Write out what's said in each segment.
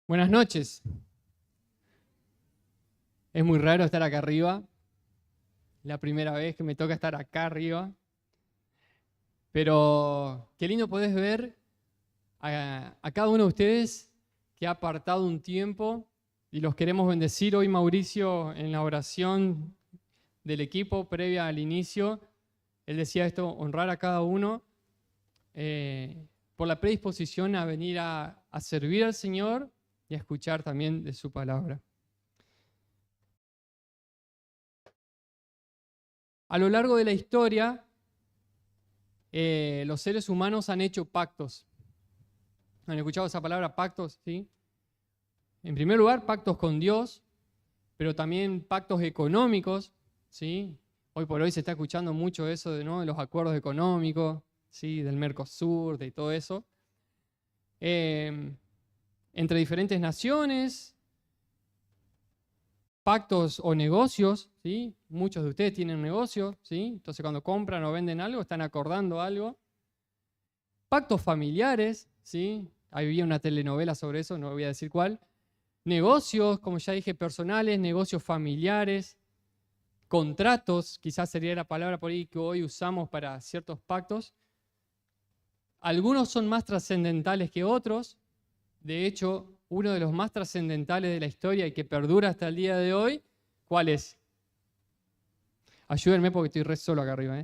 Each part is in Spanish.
Buenas noches. Es muy raro estar acá arriba. La primera vez que me toca estar acá arriba. Pero qué lindo podés ver a cada uno de ustedes que ha apartado un tiempo y los queremos bendecir. Hoy Mauricio, en la oración del equipo previa al inicio, él decía esto: honrar a cada uno por la predisposición a venir a servir al Señor y a escuchar también de su palabra. A lo largo de la historia, los seres humanos han hecho pactos. ¿Han escuchado esa palabra, pactos? ¿Sí? En primer lugar, pactos con Dios, pero también pactos económicos. ¿Sí? Hoy por hoy se está escuchando mucho eso de los acuerdos económicos, ¿sí? Del Mercosur, de todo eso. Entre diferentes naciones, pactos o negocios, ¿sí? Muchos de ustedes tienen negocios, ¿sí? Entonces cuando compran o venden algo, están acordando algo. Pactos familiares, ¿sí? Había una telenovela sobre eso, no voy a decir cuál. Negocios, como ya dije, personales, negocios familiares, contratos, quizás sería la palabra por ahí que hoy usamos para ciertos pactos. Algunos son más trascendentales que otros. De hecho, uno de los más trascendentales de la historia y que perdura hasta el día de hoy, ¿cuál es? Ayúdenme porque estoy re solo acá arriba.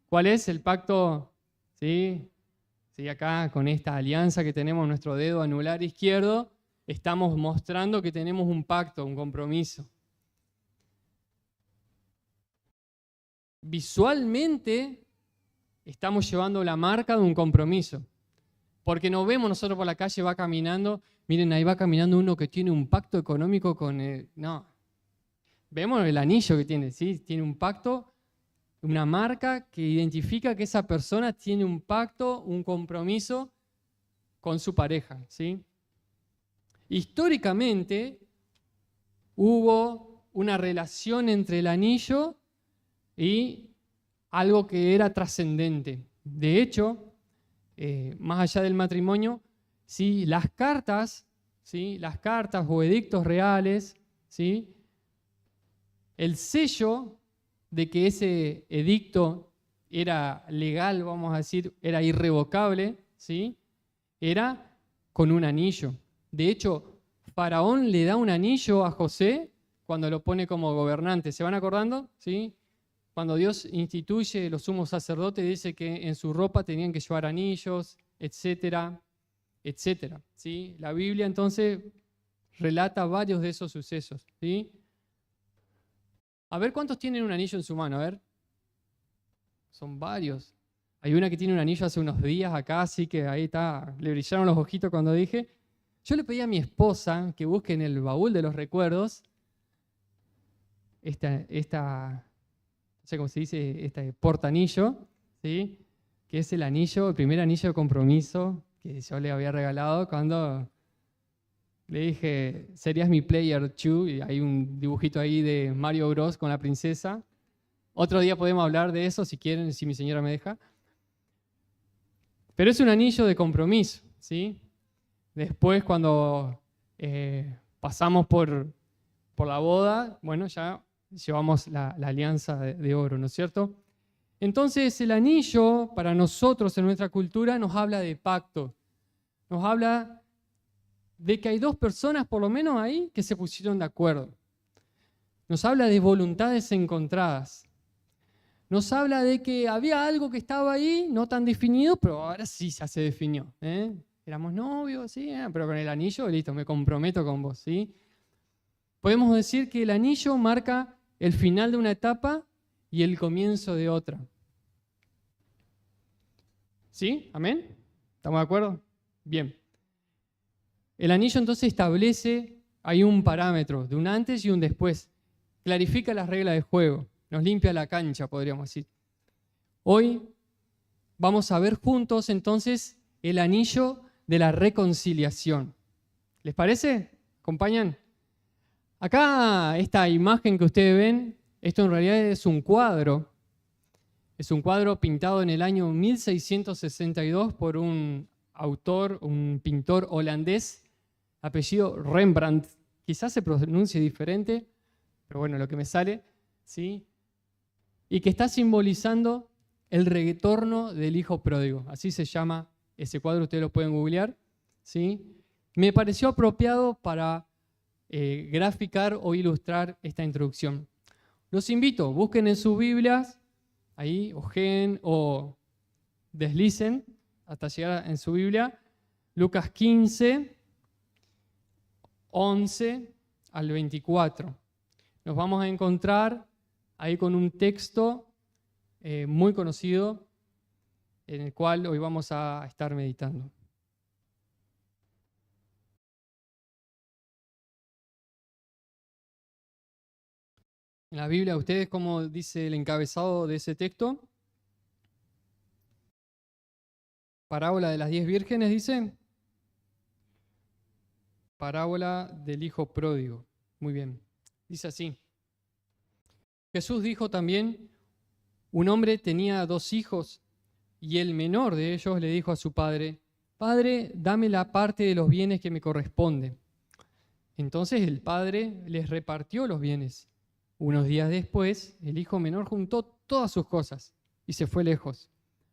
¿Cuál es el pacto? ¿Sí? Sí, acá con esta alianza que tenemos en nuestro dedo anular izquierdo, estamos mostrando que tenemos un pacto, un compromiso. Visualmente estamos llevando la marca de un compromiso. Porque no vemos nosotros por la calle, va caminando, miren, ahí va caminando uno que tiene un pacto económico con el... No, vemos el anillo que tiene, ¿sí? Tiene un pacto, una marca que identifica que esa persona tiene un pacto, un compromiso con su pareja, ¿sí? Históricamente hubo una relación entre el anillo y algo que era trascendente. De hecho, más allá del matrimonio, ¿sí? Las cartas o edictos reales, ¿sí? El sello de que ese edicto era legal, vamos a decir, era irrevocable, ¿sí? Era con un anillo. De hecho, Faraón le da un anillo a José cuando lo pone como gobernante. ¿Se van acordando? ¿Sí? Cuando Dios instituye los sumos sacerdotes, dice que en su ropa tenían que llevar anillos, etcétera, etcétera. ¿Sí? La Biblia entonces relata varios de esos sucesos. ¿Sí? A ver, ¿cuántos tienen un anillo en su mano? A ver. Son varios. Hay una que tiene un anillo hace unos días acá, así que ahí está, le brillaron los ojitos cuando dije. Yo le pedí a mi esposa que busque en el baúl de los recuerdos no sé cómo se dice, este portanillo, ¿sí? Que es el anillo, el primer anillo de compromiso que yo le había regalado cuando le dije, serías mi player 2, y hay un dibujito ahí de Mario Bros con la princesa. Otro día podemos hablar de eso si quieren, si mi señora me deja. Pero es un anillo de compromiso, ¿sí? Después cuando pasamos por la boda, bueno, ya llevamos la alianza de oro, ¿no es cierto? Entonces el anillo para nosotros en nuestra cultura nos habla de pacto, nos habla de que hay dos personas por lo menos ahí que se pusieron de acuerdo, nos habla de voluntades encontradas, nos habla de que había algo que estaba ahí, no tan definido, pero ahora sí ya se definió. Éramos novios, sí, pero con el anillo, listo, me comprometo con vos, ¿sí? Podemos decir que el anillo marca el final de una etapa y el comienzo de otra. ¿Sí? ¿Amén? ¿Estamos de acuerdo? Bien. El anillo entonces establece, hay un parámetro de un antes y un después. Clarifica las reglas de juego, nos limpia la cancha, podríamos decir. Hoy vamos a ver juntos entonces el anillo de la reconciliación. ¿Les parece? ¿Acompañan? Acá, esta imagen que ustedes ven, esto en realidad es un cuadro. Es un cuadro pintado en el año 1662 por un autor, un pintor holandés, apellido Rembrandt. Quizás se pronuncie diferente, pero bueno, lo que me sale, ¿sí? Y que está simbolizando el retorno del hijo pródigo. Así se llama ese cuadro, ustedes lo pueden googlear, ¿sí? Me pareció apropiado para graficar o ilustrar esta introducción. Los invito, busquen en sus Biblias, ahí, ojeen o deslicen hasta llegar en su Biblia, Lucas 15, 11 al 24. Nos vamos a encontrar ahí con un texto muy conocido en el cual hoy vamos a estar meditando. En la Biblia, ¿ustedes cómo dice el encabezado de ese texto? Parábola de las 10 vírgenes, dice. Parábola del hijo pródigo. Muy bien. Dice así. Jesús dijo también, un hombre tenía 2 hijos, y el menor de ellos le dijo a su padre, Padre, dame la parte de los bienes que me corresponde. Entonces el padre les repartió los bienes. Unos días después, el hijo menor juntó todas sus cosas y se fue lejos,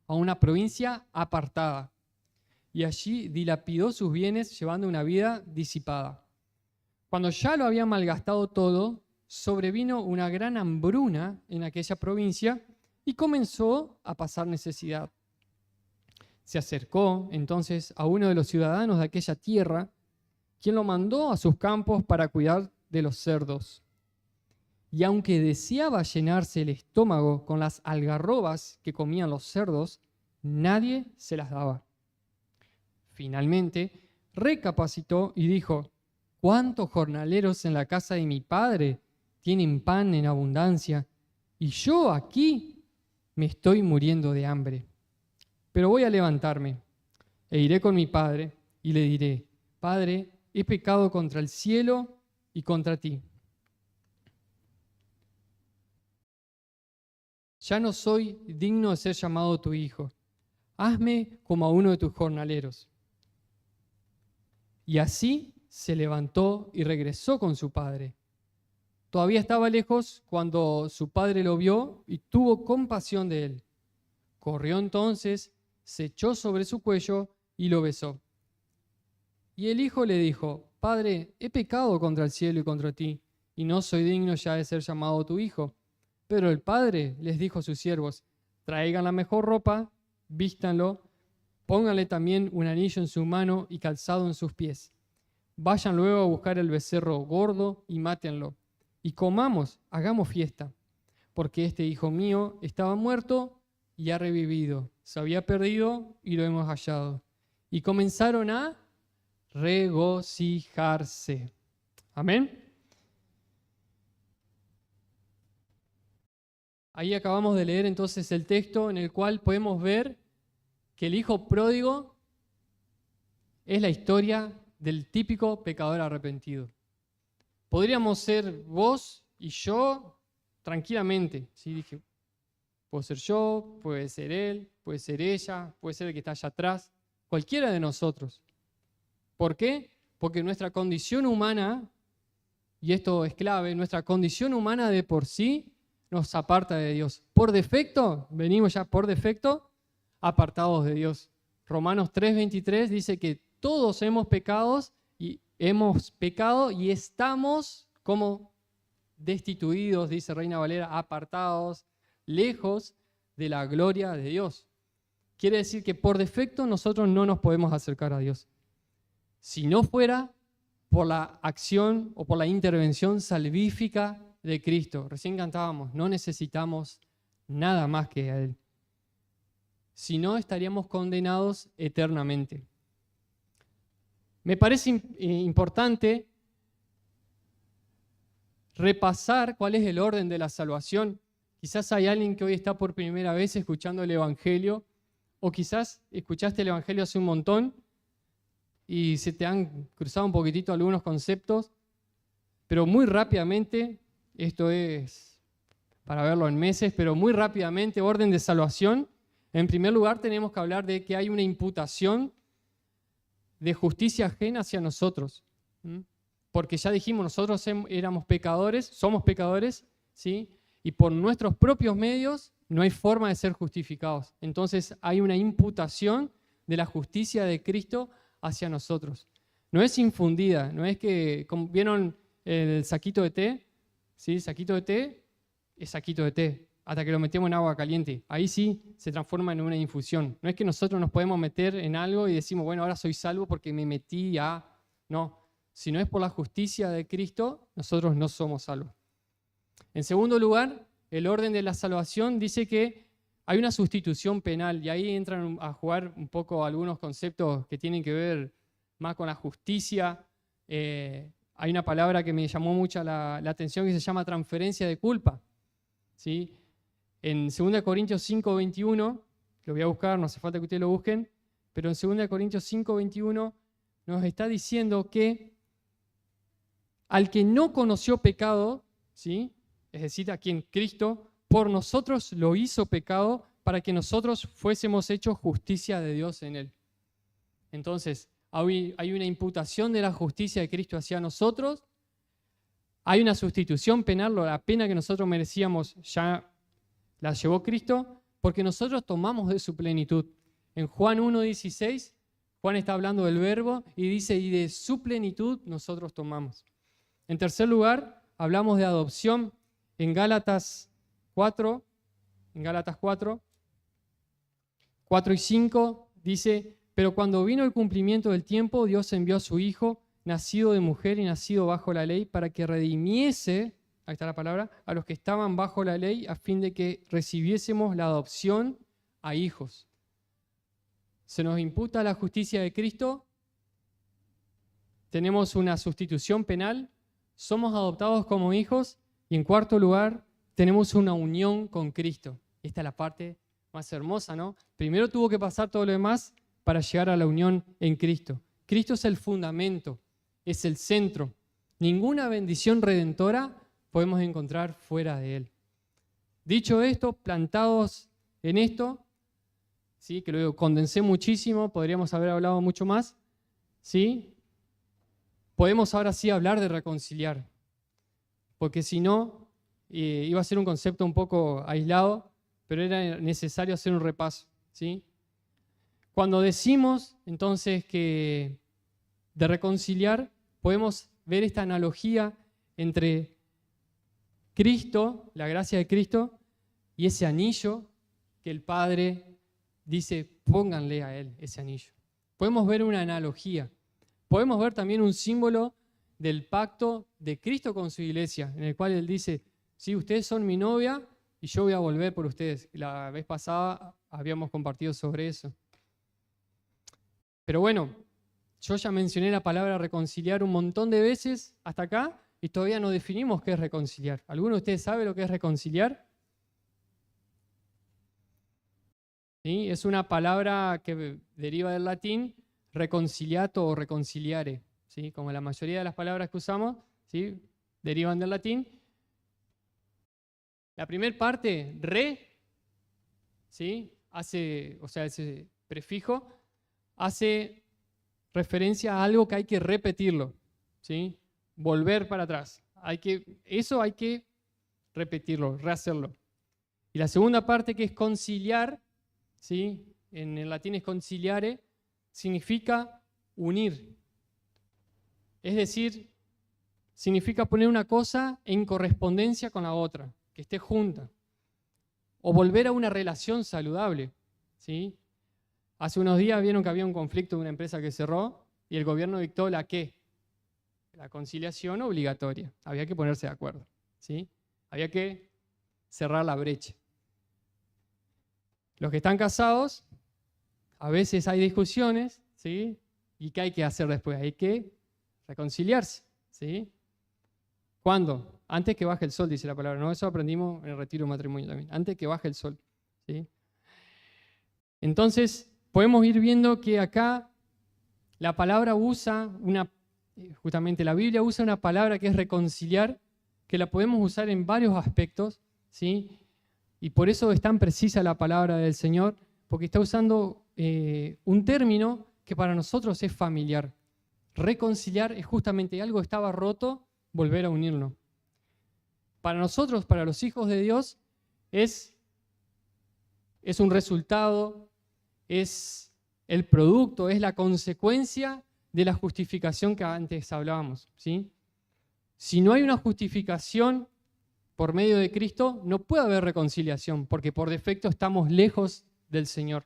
a una provincia apartada. Y allí dilapidó sus bienes llevando una vida disipada. Cuando ya lo había malgastado todo, sobrevino una gran hambruna en aquella provincia y comenzó a pasar necesidad. Se acercó entonces a uno de los ciudadanos de aquella tierra, quien lo mandó a sus campos para cuidar de los cerdos. Y aunque deseaba llenarse el estómago con las algarrobas que comían los cerdos, nadie se las daba. Finalmente, recapacitó y dijo, ¿cuántos jornaleros en la casa de mi padre tienen pan en abundancia? Y yo aquí me estoy muriendo de hambre. Pero voy a levantarme e iré con mi padre y le diré, Padre, he pecado contra el cielo y contra ti. Ya no soy digno de ser llamado tu hijo. Hazme como a uno de tus jornaleros. Y así se levantó y regresó con su padre. Todavía estaba lejos cuando su padre lo vio y tuvo compasión de él. Corrió entonces, se echó sobre su cuello y lo besó. Y el hijo le dijo, Padre, he pecado contra el cielo y contra ti, y no soy digno ya de ser llamado tu hijo. Pero el padre les dijo a sus siervos, traigan la mejor ropa, vístanlo, pónganle también un anillo en su mano y calzado en sus pies. Vayan luego a buscar el becerro gordo y mátenlo. Y comamos, hagamos fiesta, porque este hijo mío estaba muerto y ha revivido. Se había perdido y lo hemos hallado. Y comenzaron a regocijarse. Amén. Ahí acabamos de leer entonces el texto en el cual podemos ver que el hijo pródigo es la historia del típico pecador arrepentido. Podríamos ser vos y yo tranquilamente. ¿Sí? Dije, puedo ser yo, puede ser él, puede ser ella, puede ser el que está allá atrás, cualquiera de nosotros. ¿Por qué? Porque nuestra condición humana, y esto es clave, nuestra condición humana de por sí nos aparta de Dios. Por defecto, venimos ya por defecto apartados de Dios. Romanos 3:23 dice que todos hemos pecado y estamos como destituidos, dice Reina Valera, apartados, lejos de la gloria de Dios. Quiere decir que por defecto nosotros no nos podemos acercar a Dios. Si no fuera por la acción o por la intervención salvífica de Cristo. Recién cantábamos, no necesitamos nada más que a Él. Si no, estaríamos condenados eternamente. Me parece importante repasar cuál es el orden de la salvación. Quizás hay alguien que hoy está por primera vez escuchando el Evangelio, o quizás escuchaste el Evangelio hace un montón y se te han cruzado un poquitito algunos conceptos, pero muy rápidamente, esto es para verlo en meses, pero muy rápidamente, orden de salvación. En primer lugar, tenemos que hablar de que hay una imputación de justicia ajena hacia nosotros. ¿Mm? Porque ya dijimos, nosotros éramos pecadores, somos pecadores, ¿sí? Y por nuestros propios medios no hay forma de ser justificados. Entonces hay una imputación de la justicia de Cristo hacia nosotros. No es infundida, no es que, como vieron el saquito de té, ¿sí? Saquito de té es saquito de té, hasta que lo metemos en agua caliente. Ahí sí se transforma en una infusión. No es que nosotros nos podemos meter en algo y decimos, bueno, ahora soy salvo porque me metí a... No, si no es por la justicia de Cristo, nosotros no somos salvos. En segundo lugar, el orden de la salvación dice que hay una sustitución penal, y ahí entran a jugar un poco algunos conceptos que tienen que ver más con la justicia. Hay una palabra que me llamó mucho la atención que se llama transferencia de culpa, ¿sí? En 2 Corintios 5:21, lo voy a buscar, no hace falta que ustedes lo busquen, pero en 2 Corintios 5:21 nos está diciendo que al que no conoció pecado, ¿sí? Es decir, a quien Cristo por nosotros lo hizo pecado para que nosotros fuésemos hechos justicia de Dios en él. Entonces, hay una imputación de la justicia de Cristo hacia nosotros, hay una sustitución penal, la pena que nosotros merecíamos ya la llevó Cristo, porque nosotros tomamos de su plenitud. En Juan 1:16, Juan está hablando del verbo y dice, y de su plenitud nosotros tomamos. En tercer lugar, hablamos de adopción. En Gálatas 4, 4:5 dice, pero cuando vino el cumplimiento del tiempo, Dios envió a su Hijo, nacido de mujer y nacido bajo la ley, para que redimiese, ahí está la palabra, a los que estaban bajo la ley, a fin de que recibiésemos la adopción a hijos. Se nos imputa la justicia de Cristo, tenemos una sustitución penal, somos adoptados como hijos, y en cuarto lugar, tenemos una unión con Cristo. Esta es la parte más hermosa, ¿no? Primero tuvo que pasar todo lo demás para llegar a la unión en Cristo. Cristo es el fundamento, es el centro. Ninguna bendición redentora podemos encontrar fuera de Él. Dicho esto, plantados en esto, ¿sí? Que lo condensé muchísimo, podríamos haber hablado mucho más, ¿sí? Podemos ahora sí hablar de reconciliar. Porque si no, iba a ser un concepto un poco aislado, pero era necesario hacer un repaso, ¿sí? Cuando decimos entonces que de reconciliar, podemos ver esta analogía entre Cristo, la gracia de Cristo, y ese anillo que el Padre dice, pónganle a Él ese anillo. Podemos ver una analogía. Podemos ver también un símbolo del pacto de Cristo con su iglesia, en el cual Él dice, sí, ustedes son mi novia y yo voy a volver por ustedes. La vez pasada habíamos compartido sobre eso. Pero bueno, yo ya mencioné la palabra reconciliar un montón de veces hasta acá y todavía no definimos qué es reconciliar. ¿Alguno de ustedes sabe lo que es reconciliar? ¿Sí? Es una palabra que deriva del latín reconciliato o reconciliare, ¿sí? Como la mayoría de las palabras que usamos, ¿sí? Derivan del latín. La primera parte, ¿sí? Ese prefijo hace referencia a algo que hay que repetirlo, ¿sí? Volver para atrás. Eso hay que repetirlo, rehacerlo. Y la segunda parte, que es conciliar, ¿sí? En el latín es conciliare, significa unir. Es decir, significa poner una cosa en correspondencia con la otra, que esté junta. O volver a una relación saludable, ¿sí? Hace unos días vieron que había un conflicto de una empresa que cerró y el gobierno dictó la conciliación obligatoria. Había que ponerse de acuerdo, ¿sí? Había que cerrar la brecha. Los que están casados, a veces hay discusiones, ¿sí? ¿Y qué hay que hacer después? Hay que reconciliarse, ¿sí? ¿Cuándo? Antes que baje el sol, dice la palabra. ¿No? Eso aprendimos en el retiro de matrimonio también. Antes que baje el sol, ¿sí? Entonces, podemos ir viendo que acá la palabra justamente la Biblia usa una palabra que es reconciliar, que la podemos usar en varios aspectos, ¿sí? Y por eso es tan precisa la palabra del Señor, porque está usando un término que para nosotros es familiar. Reconciliar es justamente algo que estaba roto, volver a unirlo. Para nosotros, para los hijos de Dios, es un resultado, es el producto, es la consecuencia de la justificación que antes hablábamos, ¿sí? Si no hay una justificación por medio de Cristo, no puede haber reconciliación, porque por defecto estamos lejos del Señor.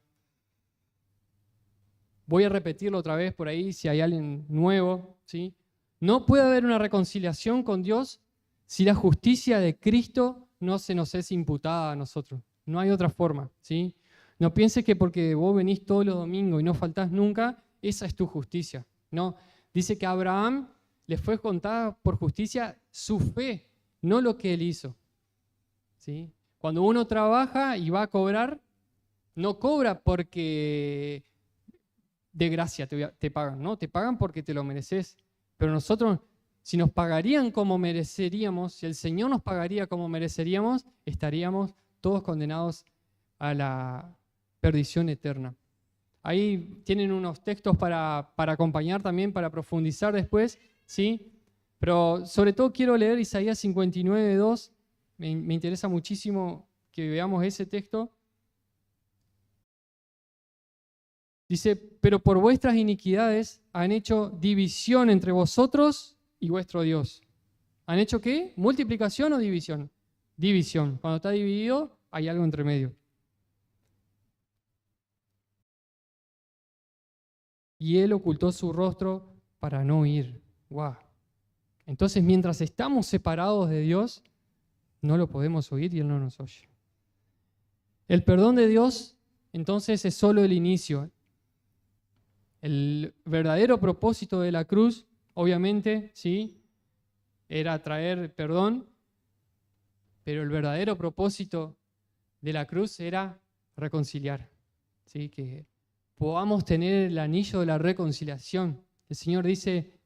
Voy a repetirlo otra vez por ahí si hay alguien nuevo, ¿sí? No puede haber una reconciliación con Dios si la justicia de Cristo no se nos es imputada a nosotros. No hay otra forma, ¿sí? No pienses que porque vos venís todos los domingos y no faltás nunca, esa es tu justicia. No, dice que a Abraham le fue contada por justicia su fe, no lo que él hizo, ¿sí? Cuando uno trabaja y va a cobrar, no cobra porque de gracia te pagan, ¿no? Te pagan porque te lo mereces. Pero nosotros, si nos pagarían como mereceríamos, si el Señor nos pagaría como mereceríamos, estaríamos todos condenados a la perdición eterna. Ahí tienen unos textos para acompañar también, para profundizar después, ¿sí? Pero sobre todo quiero leer Isaías 59:2. Me interesa muchísimo que veamos ese texto. Dice, pero por vuestras iniquidades han hecho división entre vosotros y vuestro Dios. ¿Han hecho qué? ¿Multiplicación o división? División. Cuando está dividido, hay algo entre medio. Y él ocultó su rostro para no oír. ¡Wow! Entonces, mientras estamos separados de Dios, no lo podemos oír y Él no nos oye. El perdón de Dios, entonces, es solo el inicio. El verdadero propósito de la cruz, obviamente, sí, era traer perdón, pero el verdadero propósito de la cruz era reconciliar, ¿sí? Que podamos tener el anillo de la reconciliación. El Señor dice,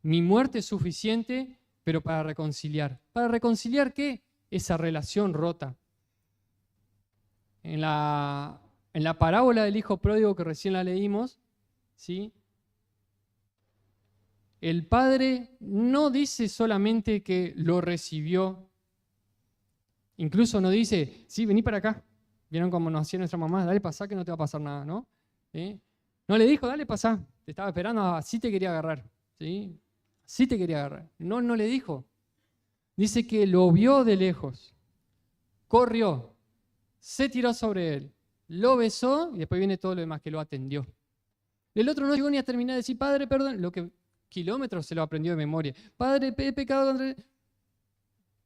mi muerte es suficiente, pero para reconciliar. ¿Para reconciliar qué? Esa relación rota. En la parábola del hijo pródigo que recién la leímos, ¿sí? El padre no dice solamente que lo recibió, incluso no dice, sí, vení para acá. ¿Vieron cómo nos hacía nuestra mamá? Dale, pasá que no te va a pasar nada, ¿no? ¿Sí? No le dijo, dale, pasá. Te estaba esperando, así te quería agarrar. ¿Sí? Así te quería agarrar. No, no le dijo. Dice que lo vio de lejos, corrió, se tiró sobre él, lo besó y después viene todo lo demás que lo atendió. El otro no llegó ni a terminar de decir, Padre, perdón, lo que kilómetros se lo aprendió de memoria. Padre, he pecado contra él.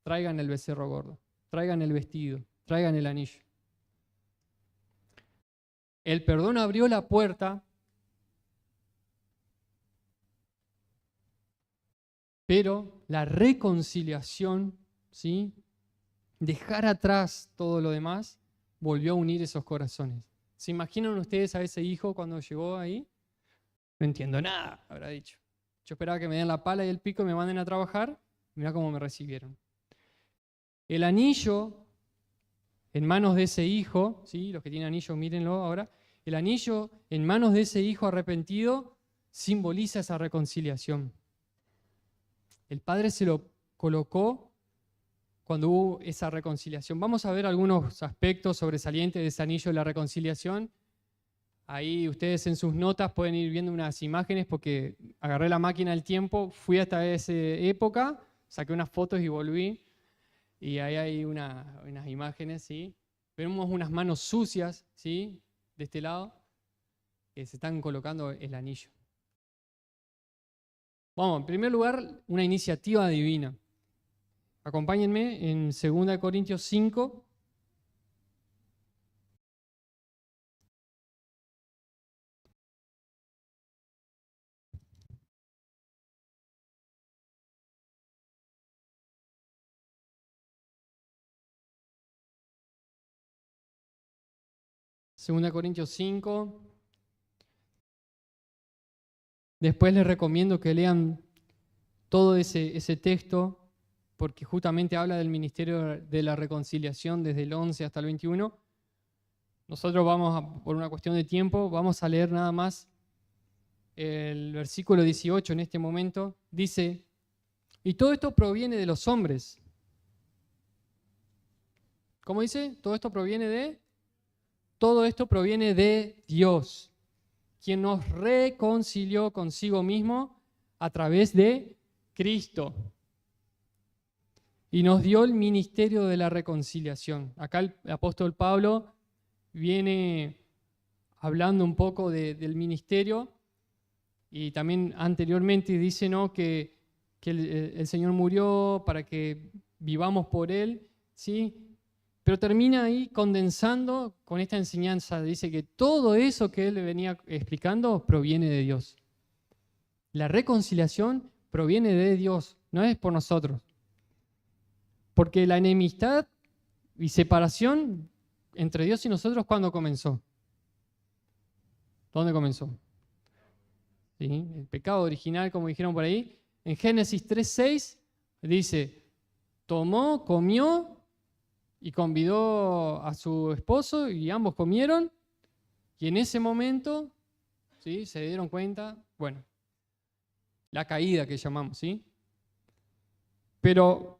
Traigan el becerro gordo, traigan el vestido, traigan el anillo. El perdón abrió la puerta, pero la reconciliación, ¿sí? Dejar atrás todo lo demás, volvió a unir esos corazones. ¿Se imaginan ustedes a ese hijo cuando llegó ahí? No entiendo nada, habrá dicho. Yo esperaba que me den la pala y el pico y me manden a trabajar. Mirá cómo me recibieron. El anillo en manos de ese hijo, ¿sí? Los que tienen anillo, mírenlo ahora. El anillo en manos de ese hijo arrepentido simboliza esa reconciliación. El Padre se lo colocó cuando hubo esa reconciliación. Vamos a ver algunos aspectos sobresalientes de ese anillo de la reconciliación. Ahí ustedes en sus notas pueden ir viendo unas imágenes porque agarré la máquina del tiempo, fui hasta esa época, saqué unas fotos y volví. Y ahí hay unas imágenes, ¿sí? Vemos unas manos sucias, ¿sí? De este lado, que se están colocando el anillo. Vamos, en primer lugar, una iniciativa divina. Acompáñenme en 2 Corintios 5. Segunda Corintios 5. Después les recomiendo que lean todo ese texto, porque justamente habla del ministerio de la reconciliación desde el 11 hasta el 21. Nosotros vamos, por una cuestión de tiempo, vamos a leer nada más el versículo 18 en este momento, dice, y todo esto proviene de los hombres. ¿Cómo dice? Todo esto proviene de Dios, quien nos reconcilió consigo mismo a través de Cristo y nos dio el ministerio de la reconciliación. Acá el apóstol Pablo viene hablando un poco del ministerio y también anteriormente dice, ¿no?, que el Señor murió para que vivamos por Él, ¿sí? Pero termina ahí condensando con esta enseñanza. Dice que todo eso que Él le venía explicando proviene de Dios. La reconciliación proviene de Dios, no es por nosotros. Porque la enemistad y separación entre Dios y nosotros, ¿cuándo comenzó? ¿Dónde comenzó? ¿Sí? El pecado original, como dijeron por ahí. En Génesis 3:6 dice, tomó, comió y convidó a su esposo y ambos comieron. Y en ese momento, ¿sí?, se dieron cuenta, bueno, la caída que llamamos, ¿sí? Pero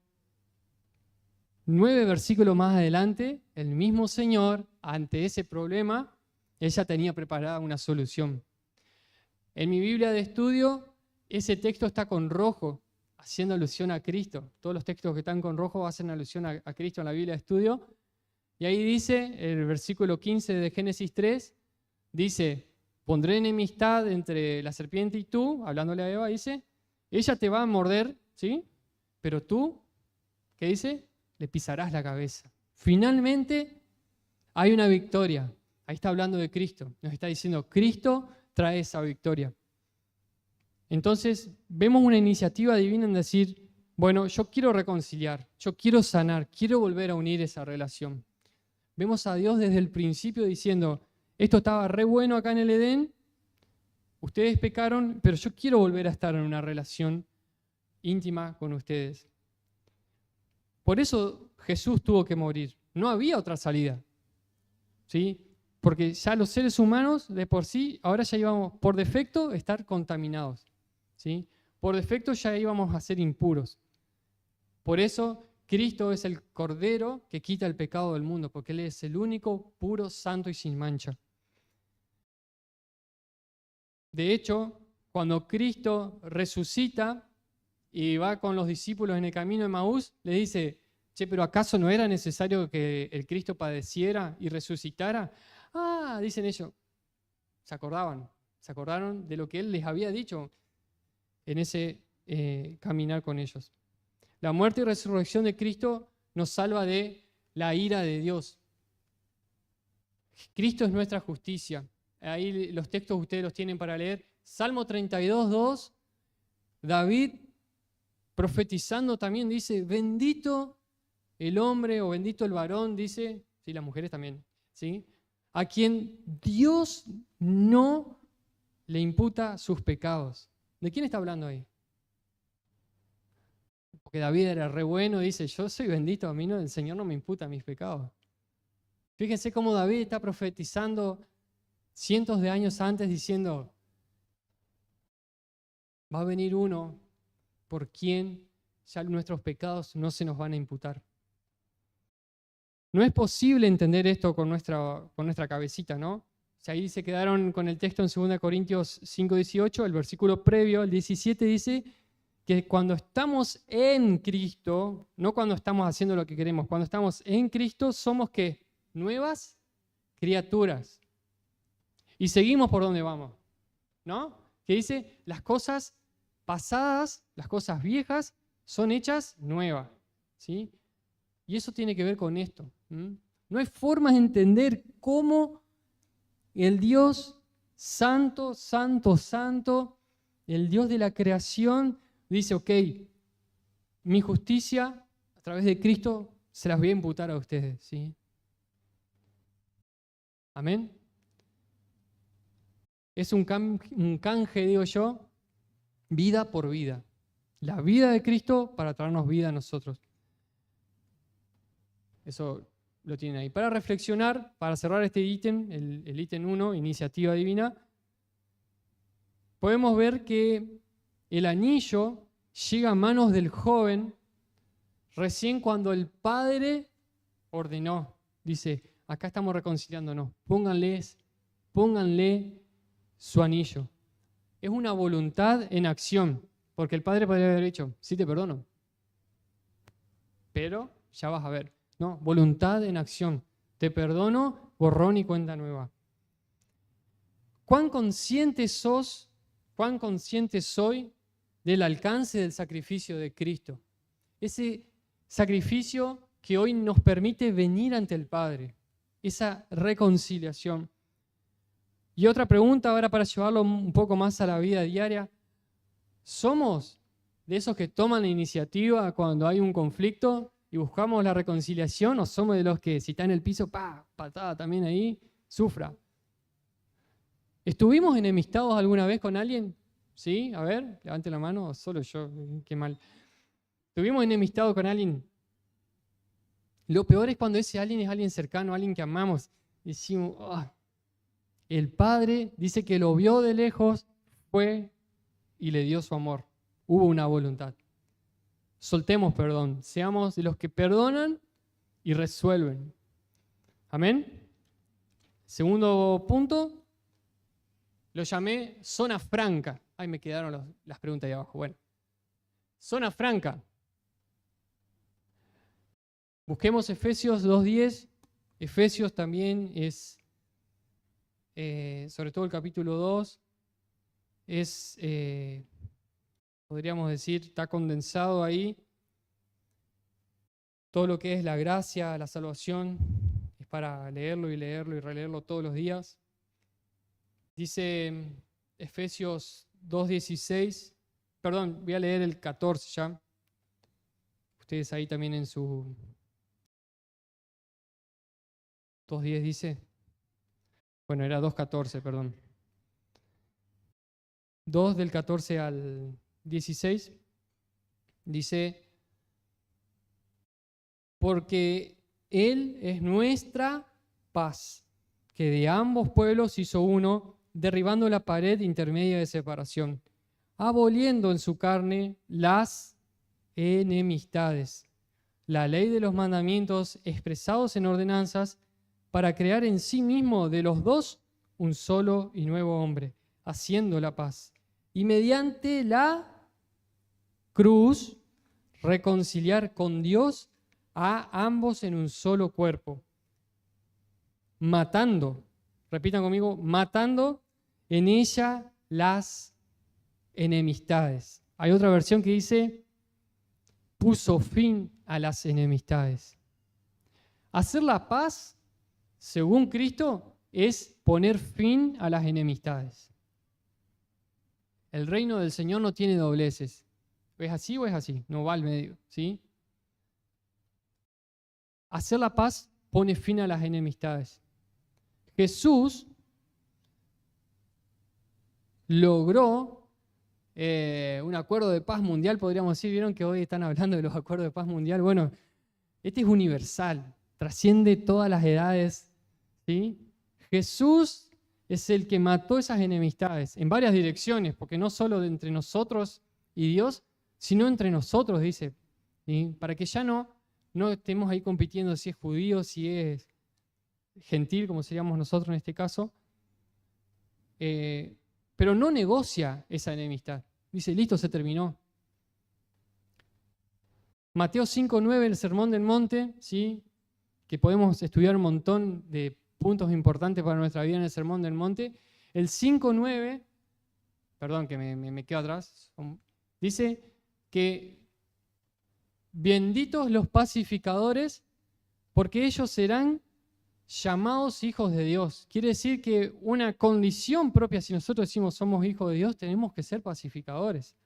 9 versículos más adelante, el mismo Señor, ante ese problema, ella tenía preparada una solución. En mi Biblia de estudio, ese texto está con rojo, haciendo alusión a Cristo. Todos los textos que están con rojo hacen alusión a Cristo en la Biblia de estudio. Y ahí dice, el versículo 15 de Génesis 3, dice, pondré enemistad entre la serpiente y tú, hablándole a Eva, dice, ella te va a morder, ¿sí? Pero tú, ¿qué dice? Le pisarás la cabeza. Finalmente hay una victoria. Ahí está hablando de Cristo. Nos está diciendo, Cristo trae esa victoria. Entonces, vemos una iniciativa divina en decir, bueno, yo quiero reconciliar, yo quiero sanar, quiero volver a unir esa relación. Vemos a Dios desde el principio diciendo, esto estaba re bueno acá en el Edén, ustedes pecaron, pero yo quiero volver a estar en una relación íntima con ustedes. Por eso Jesús tuvo que morir. No había otra salida, ¿sí? Porque ya los seres humanos de por sí, ahora ya íbamos por defecto a estar contaminados, ¿sí? Por defecto ya íbamos a ser impuros. Por eso Cristo es el Cordero que quita el pecado del mundo, porque Él es el único, puro, santo y sin mancha. De hecho, cuando Cristo resucita y va con los discípulos en el camino de Emaús, le dice, che, pero ¿acaso no era necesario que el Cristo padeciera y resucitara? Ah, dicen ellos, se acordaron de lo que Él les había dicho en ese caminar con ellos. La muerte y resurrección de Cristo nos salva de la ira de Dios. Cristo es nuestra justicia. Ahí los textos ustedes los tienen para leer. Salmo 32:2, David profetizando también dice, bendito el hombre o bendito el varón, dice, sí, las mujeres también, ¿sí?, a quien Dios no le imputa sus pecados. ¿De quién está hablando ahí? Porque David era re bueno, dice, yo soy bendito, a mí no, el Señor no me imputa mis pecados. Fíjense cómo David está profetizando cientos de años antes diciendo, va a venir uno por quien ya nuestros pecados no se nos van a imputar. No es posible entender esto con nuestra cabecita, ¿no? Si ahí se quedaron con el texto en 2 Corintios 5:18, el versículo previo, el 17, dice que cuando estamos en Cristo, no cuando estamos haciendo lo que queremos, cuando estamos en Cristo somos ¿qué? Nuevas criaturas. Y seguimos por donde vamos, ¿no? Que dice, las cosas pasadas, las cosas viejas, son hechas nuevas, ¿sí? Y eso tiene que ver con esto. No hay forma de entender cómo el Dios santo, santo, santo, el Dios de la creación, dice, ok, mi justicia a través de Cristo se las voy a imputar a ustedes, ¿sí? Amén. Es un canje, digo yo, vida por vida. La vida de Cristo para traernos vida a nosotros. Eso lo tienen ahí. Para reflexionar, para cerrar este ítem, el ítem 1, iniciativa divina, podemos ver que el anillo llega a manos del joven recién cuando el padre ordenó. Dice, acá estamos reconciliándonos, pónganle su anillo. Es una voluntad en acción, porque el padre podría haber dicho, sí te perdono, pero ya vas a ver, ¿no? Voluntad en acción. Te perdono, borrón y cuenta nueva. ¿Cuán consciente sos, cuán consciente soy del alcance del sacrificio de Cristo? Ese sacrificio que hoy nos permite venir ante el Padre, esa reconciliación. Y otra pregunta ahora para llevarlo un poco más a la vida diaria. ¿Somos de esos que toman la iniciativa cuando hay un conflicto y buscamos la reconciliación, o somos de los que si está en el piso, patada también ahí, sufra? ¿Estuvimos enemistados alguna vez con alguien? ¿Sí? A ver, levante la mano, solo yo, qué mal. ¿Estuvimos enemistados con alguien? Lo peor es cuando ese alguien es alguien cercano, alguien que amamos. Decimos, el Padre dice que lo vio de lejos, fue y le dio su amor. Hubo una voluntad. Soltemos perdón, seamos de los que perdonan y resuelven. Amén. Segundo punto, lo llamé zona franca. Ay, me quedaron las preguntas ahí abajo. Bueno, zona franca. Busquemos Efesios 2:10. Efesios también es, sobre todo el capítulo 2, es, podríamos decir, está condensado ahí. Todo lo que es la gracia, la salvación, es para leerlo y releerlo todos los días. Dice Efesios 2:16, perdón, voy a leer el 14 ya. Ustedes ahí también en su 2:10 dice. Bueno, era 2:14, perdón. 2 del 14 al 16 dice, porque Él es nuestra paz, que de ambos pueblos hizo uno, derribando la pared intermedia de separación, aboliendo en su carne las enemistades, la ley de los mandamientos expresados en ordenanzas, para crear en sí mismo de los dos un solo y nuevo hombre, haciendo la paz, y mediante la cruz reconciliar con Dios a ambos en un solo cuerpo, matando, repitan conmigo, matando en ella las enemistades. Hay otra versión que dice, puso fin a las enemistades. Hacer la paz, según Cristo, es poner fin a las enemistades. El reino del Señor no tiene dobleces. ¿Es así o es así? No va al medio, ¿sí? Hacer la paz pone fin a las enemistades. Jesús logró un acuerdo de paz mundial, podríamos decir. ¿Vieron que hoy están hablando de los acuerdos de paz mundial? Bueno, este es universal, trasciende todas las edades, ¿sí? Jesús es el que mató esas enemistades en varias direcciones, porque no solo de entre nosotros y Dios, sino entre nosotros, dice, ¿sí? Para que ya no estemos ahí compitiendo si es judío, si es gentil, como seríamos nosotros en este caso, pero no negocia esa enemistad. Dice, listo, se terminó. Mateo 5:9, el Sermón del Monte, ¿sí? Que podemos estudiar un montón de puntos importantes para nuestra vida en el Sermón del Monte. El 5:9, perdón que me quedo atrás, dice que benditos los pacificadores, porque ellos serán llamados hijos de Dios. Quiere decir que una condición propia, si nosotros decimos somos hijos de Dios, tenemos que ser pacificadores.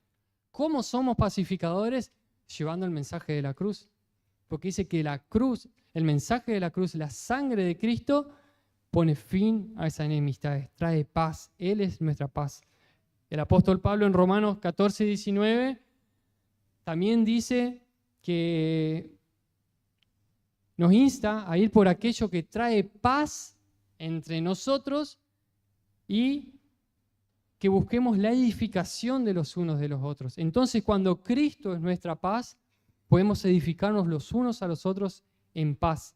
¿Cómo somos pacificadores? Llevando el mensaje de la cruz. Porque dice que la cruz, el mensaje de la cruz, la sangre de Cristo, pone fin a esas enemistades, trae paz. Él es nuestra paz. El apóstol Pablo en Romanos 14:19 también dice que nos insta a ir por aquello que trae paz entre nosotros y que busquemos la edificación de los unos de los otros. Entonces, cuando Cristo es nuestra paz, podemos edificarnos los unos a los otros en paz.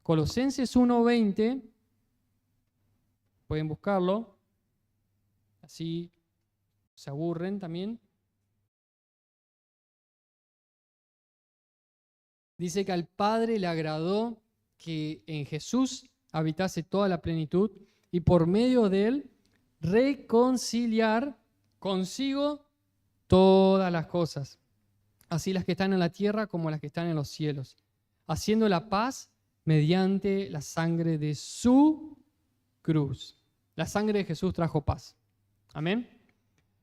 Colosenses 1:20, pueden buscarlo, así se aburren también. Dice que al Padre le agradó que en Jesús habitase toda la plenitud y por medio de él reconciliar consigo todas las cosas, así las que están en la tierra como las que están en los cielos, haciendo la paz mediante la sangre de su cruz. La sangre de Jesús trajo paz. Amén.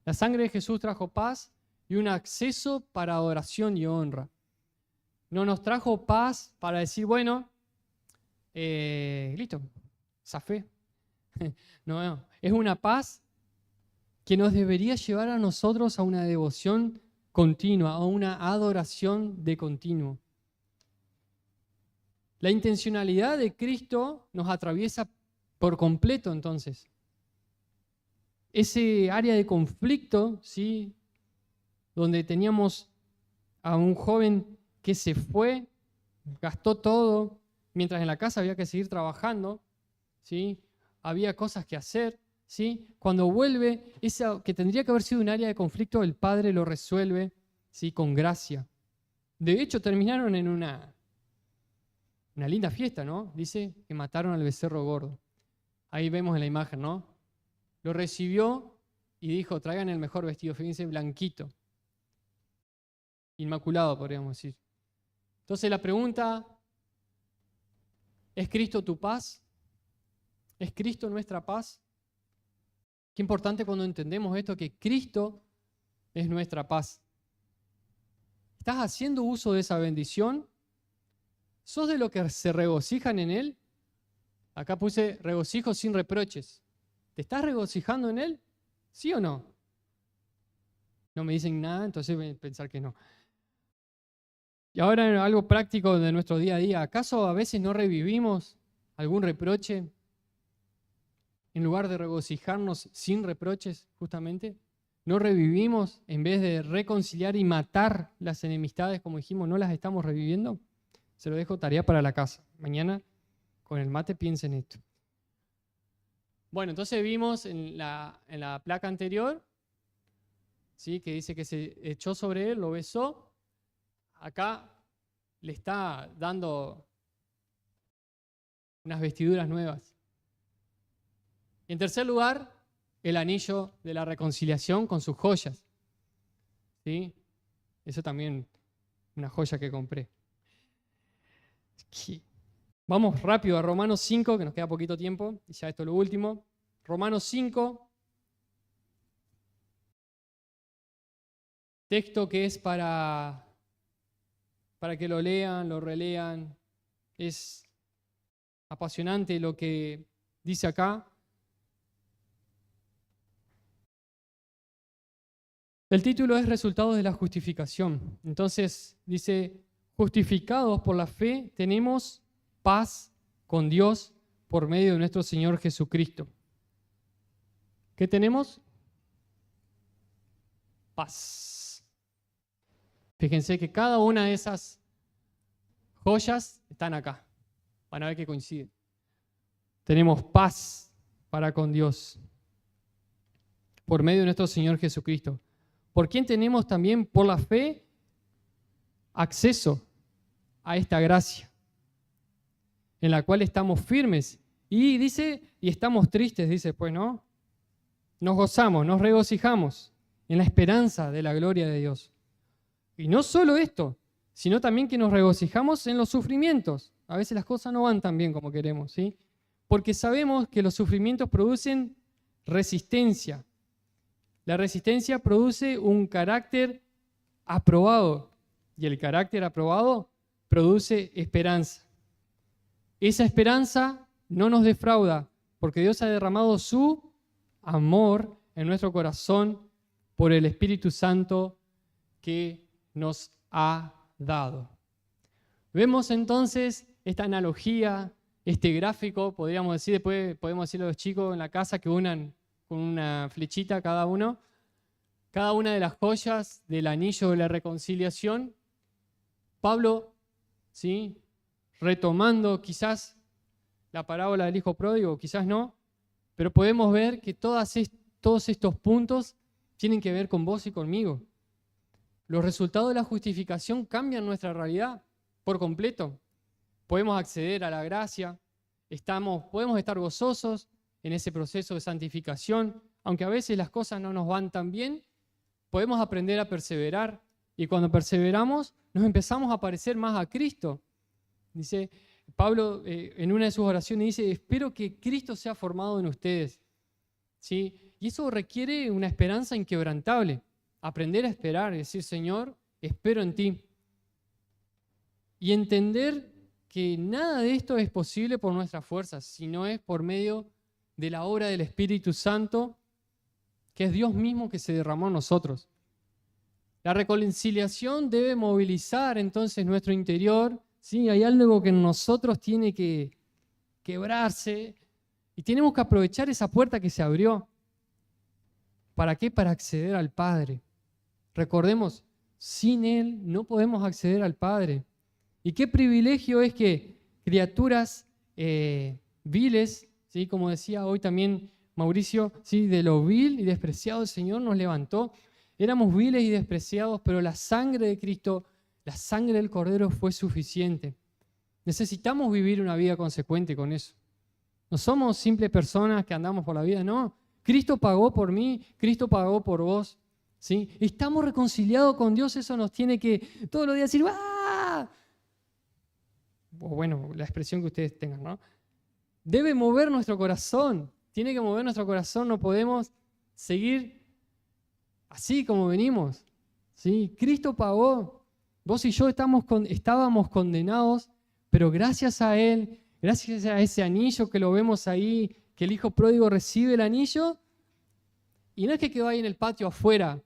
La sangre de Jesús trajo paz y un acceso para adoración y honra. No nos trajo paz para decir, bueno, listo, zafé. No, es una paz que nos debería llevar a nosotros a una devoción continua, a una adoración de continuo. La intencionalidad de Cristo nos atraviesa por completo entonces. Ese área de conflicto, ¿sí?, donde teníamos a un joven que se fue, gastó todo, mientras en la casa había que seguir trabajando, ¿sí?, había cosas que hacer, ¿sí? Cuando vuelve, esa que tendría que haber sido un área de conflicto, el Padre lo resuelve, ¿sí?, con gracia. De hecho, terminaron en una linda fiesta, ¿no? Dice que mataron al becerro gordo. Ahí vemos en la imagen, ¿no? Lo recibió y dijo, traigan el mejor vestido, fíjense, blanquito. Inmaculado, podríamos decir. Entonces la pregunta, ¿es Cristo tu paz? ¿Es Cristo nuestra paz? Qué importante cuando entendemos esto, que Cristo es nuestra paz. ¿Estás haciendo uso de esa bendición? ¿Sos de los que se regocijan en Él? Acá puse regocijo sin reproches. ¿Te estás regocijando en Él? ¿Sí o no? No me dicen nada, entonces voy a pensar que no. Y ahora algo práctico de nuestro día a día. ¿Acaso a veces no revivimos algún reproche en lugar de regocijarnos sin reproches, justamente? ¿No revivimos en vez de reconciliar y matar las enemistades, como dijimos, no las estamos reviviendo? Se lo dejo tarea para la casa. Mañana con el mate piensen esto. Bueno, entonces vimos en la placa anterior, ¿sí?, que dice que se echó sobre él, lo besó. Acá le está dando unas vestiduras nuevas. En tercer lugar, el anillo de la reconciliación con sus joyas. ¿Sí? Eso también, una joya que compré. Vamos rápido a Romanos 5, que nos queda poquito tiempo, y ya esto es lo último. Romanos 5, texto que es para que lo lean, lo relean. Es apasionante lo que dice acá. El título es Resultados de la justificación. Entonces dice, justificados por la fe, tenemos paz con Dios por medio de nuestro Señor Jesucristo. ¿Qué tenemos? Paz. Fíjense que cada una de esas joyas están acá. Van a ver que coinciden. Tenemos paz para con Dios por medio de nuestro Señor Jesucristo. ¿Por quién tenemos también por la fe acceso a esta gracia en la cual estamos firmes? Y dice, y estamos tristes, dice, pues no. Nos gozamos, nos regocijamos en la esperanza de la gloria de Dios. Y no solo esto, sino también que nos regocijamos en los sufrimientos. A veces las cosas no van tan bien como queremos, ¿sí? Porque sabemos que los sufrimientos producen resistencia. La resistencia produce un carácter aprobado y el carácter aprobado produce esperanza. Esa esperanza no nos defrauda porque Dios ha derramado su amor en nuestro corazón por el Espíritu Santo que nos ha dado. Vemos entonces esta analogía, este gráfico, podríamos decir, después podemos decirle a los chicos en la casa que unan con una flechita cada uno, cada una de las joyas del anillo de la reconciliación. Pablo, ¿sí?, retomando quizás la parábola del hijo pródigo, quizás no, pero podemos ver que todos estos puntos tienen que ver con vos y conmigo. Los resultados de la justificación cambian nuestra realidad por completo. Podemos acceder a la gracia, podemos estar gozosos en ese proceso de santificación, aunque a veces las cosas no nos van tan bien, podemos aprender a perseverar, y cuando perseveramos nos empezamos a parecer más a Cristo. Dice Pablo en una de sus oraciones, dice: espero que Cristo sea formado en ustedes. ¿Sí? Y eso requiere una esperanza inquebrantable. Aprender a esperar, decir: Señor, espero en ti. Y entender que nada de esto es posible por nuestras fuerzas, sino es por medio de la obra del Espíritu Santo, que es Dios mismo que se derramó en nosotros. La reconciliación debe movilizar entonces nuestro interior. Sí, hay algo que en nosotros tiene que quebrarse y tenemos que aprovechar esa puerta que se abrió. ¿Para qué? Para acceder al Padre. Recordemos, sin Él no podemos acceder al Padre. Y qué privilegio es que criaturas viles, ¿sí?, como decía hoy también Mauricio, ¿sí?, de lo vil y despreciado el Señor nos levantó. Éramos viles y despreciados, pero la sangre de Cristo, la sangre del Cordero fue suficiente. Necesitamos vivir una vida consecuente con eso. No somos simples personas que andamos por la vida, no. Cristo pagó por mí, Cristo pagó por vos. ¿Sí? Estamos reconciliados con Dios, eso nos tiene que todos los días decir ¡ah! O bueno, la expresión que ustedes tengan, ¿no? Debe mover nuestro corazón, tiene que mover nuestro corazón, no podemos seguir así como venimos. ¿Sí? Cristo pagó, vos y yo estábamos condenados, pero gracias a Él, gracias a ese anillo que lo vemos ahí, que el hijo pródigo recibe el anillo, y no es que quedó ahí en el patio afuera,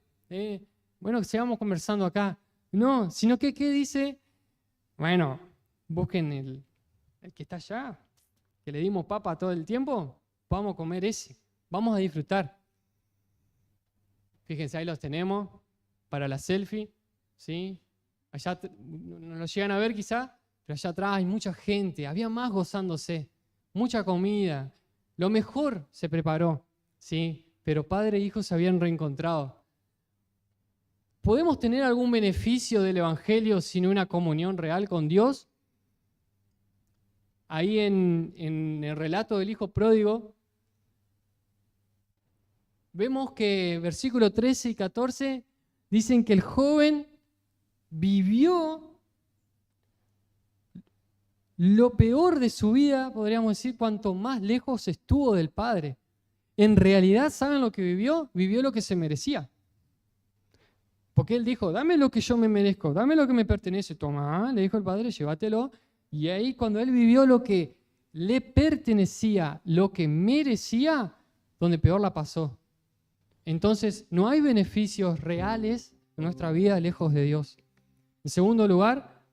bueno, que sigamos conversando acá, no, sino que ¿qué dice? Bueno, busquen el que está allá, que le dimos papa todo el tiempo, vamos a comer ese, vamos a disfrutar. Fíjense, ahí los tenemos para la selfie, ¿sí? Allá no lo llegan a ver quizá, pero allá atrás hay mucha gente, había más gozándose, mucha comida, lo mejor se preparó, ¿sí? Pero padre e hijo se habían reencontrado. ¿Podemos tener algún beneficio del Evangelio sin una comunión real con Dios? Ahí en el relato del hijo pródigo, vemos que versículos 13 y 14 dicen que el joven vivió lo peor de su vida, podríamos decir, cuanto más lejos estuvo del Padre. En realidad, ¿saben lo que vivió? Vivió lo que se merecía. Porque él dijo: dame lo que yo me merezco, dame lo que me pertenece. Toma, le dijo el Padre, llévatelo. Y ahí cuando él vivió lo que le pertenecía, lo que merecía, donde peor la pasó. Entonces, no hay beneficios reales en nuestra vida lejos de Dios. En segundo lugar,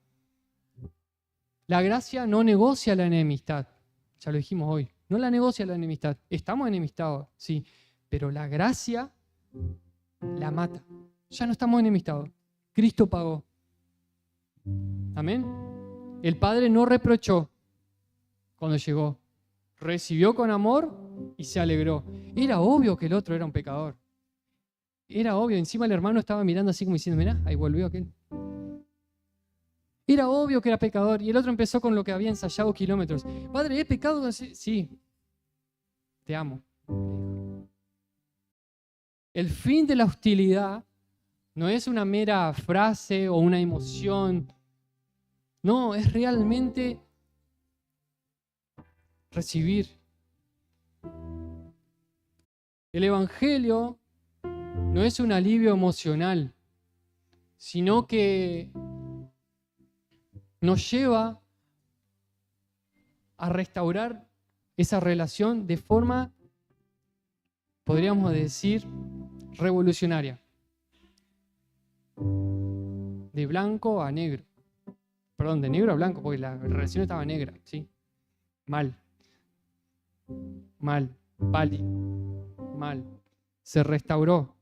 la gracia no negocia la enemistad. Ya lo dijimos hoy. No la negocia la enemistad. Estamos enemistados, sí. Pero la gracia la mata. Ya no estamos enemistados. Cristo pagó. Amén. El Padre no reprochó cuando llegó. Recibió con amor y se alegró. Era obvio que el otro era un pecador. Era obvio. Encima el hermano estaba mirando así como diciendo: mirá, ahí volvió aquel. Era obvio que era pecador. Y el otro empezó con lo que había ensayado kilómetros. Padre, ¿he pecado? Sí. Te amo. El fin de la hostilidad no es una mera frase o una emoción. No, es realmente recibir. El Evangelio no es un alivio emocional, sino que nos lleva a restaurar esa relación de forma, podríamos decir, revolucionaria. De blanco a negro. Perdón, de negro a blanco, porque la relación estaba negra, ¿sí? Mal. Pálido. mal. Se restauró.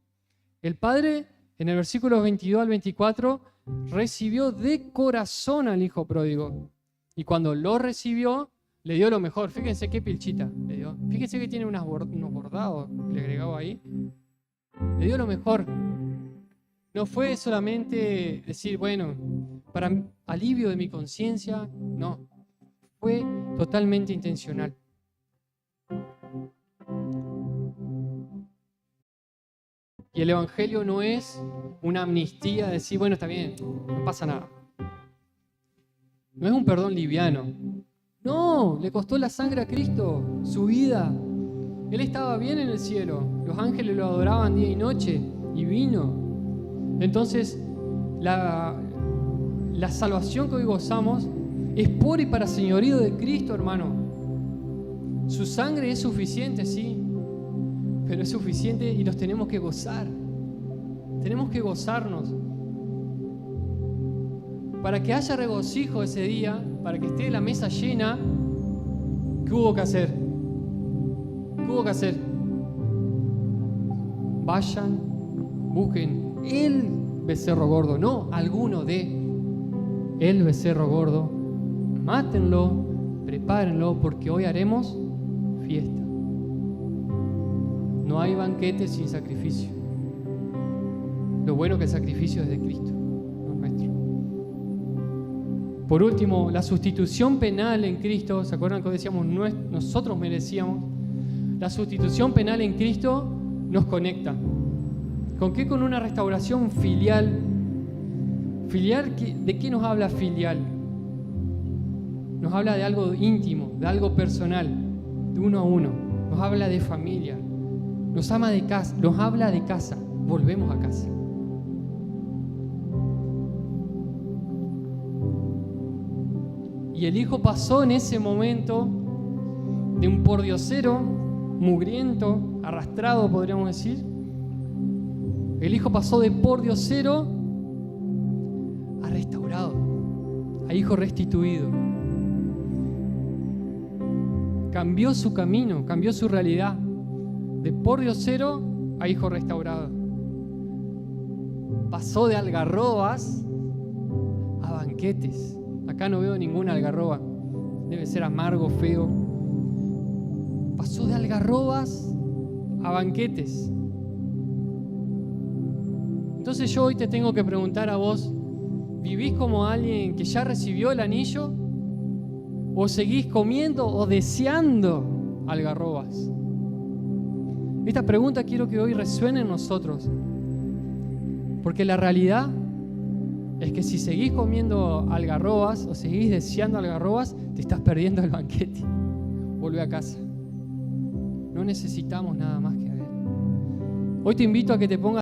El padre, en el versículo 22 al 24, recibió de corazón al hijo pródigo. Y cuando lo recibió, le dio lo mejor. Fíjense qué pilchita le dio. Fíjense que tiene unos bordados que le agregaba ahí. Le dio lo mejor. No fue solamente decir, bueno, para alivio de mi conciencia. No. Fue totalmente intencional. Y el evangelio no es una amnistía de decir, bueno, está bien, no pasa nada. No es un perdón liviano. No, le costó la sangre a Cristo, su vida. Él estaba bien en el cielo. Los ángeles lo adoraban día y noche y vino. Entonces, la salvación que hoy gozamos es por y para señorío de Cristo, hermano. Su sangre es suficiente, sí, pero es suficiente y nos tenemos que gozar. Tenemos que gozarnos. Para que haya regocijo ese día, para que esté la mesa llena, ¿qué hubo que hacer? ¿Qué hubo que hacer? Vayan, busquen el becerro gordo, no alguno de el becerro gordo. Mátenlo, prepárenlo, porque hoy haremos fiesta. No hay banquete sin sacrificio. Lo bueno que el sacrificio es de Cristo, no nuestro. Por último, la sustitución penal en Cristo. ¿Se acuerdan que decíamos nosotros merecíamos? La sustitución penal en Cristo nos conecta. ¿Con qué? Con una restauración filial. ¿Filial? ¿De qué nos habla filial? Nos habla de algo íntimo, de algo personal, de uno a uno. Nos habla de familia. Nos habla de casa. Volvemos a casa. Y el hijo pasó en ese momento de un pordiosero, mugriento, arrastrado, podríamos decir. El hijo pasó de pordiosero a restaurado, a hijo restituido. Cambió su camino, cambió su realidad. De pordiosero a hijo restaurado. Pasó de algarrobas a banquetes. Acá no veo ninguna algarroba. Debe ser amargo, feo. Pasó de algarrobas a banquetes. Entonces yo hoy te tengo que preguntar a vos, ¿vivís como alguien que ya recibió el anillo? ¿O seguís comiendo o deseando algarrobas? Esta pregunta quiero que hoy resuene en nosotros. Porque la realidad es que si seguís comiendo algarrobas o seguís deseando algarrobas, te estás perdiendo el banquete. Volvé a casa. No necesitamos nada más que a Él. Hoy te invito a que te pongas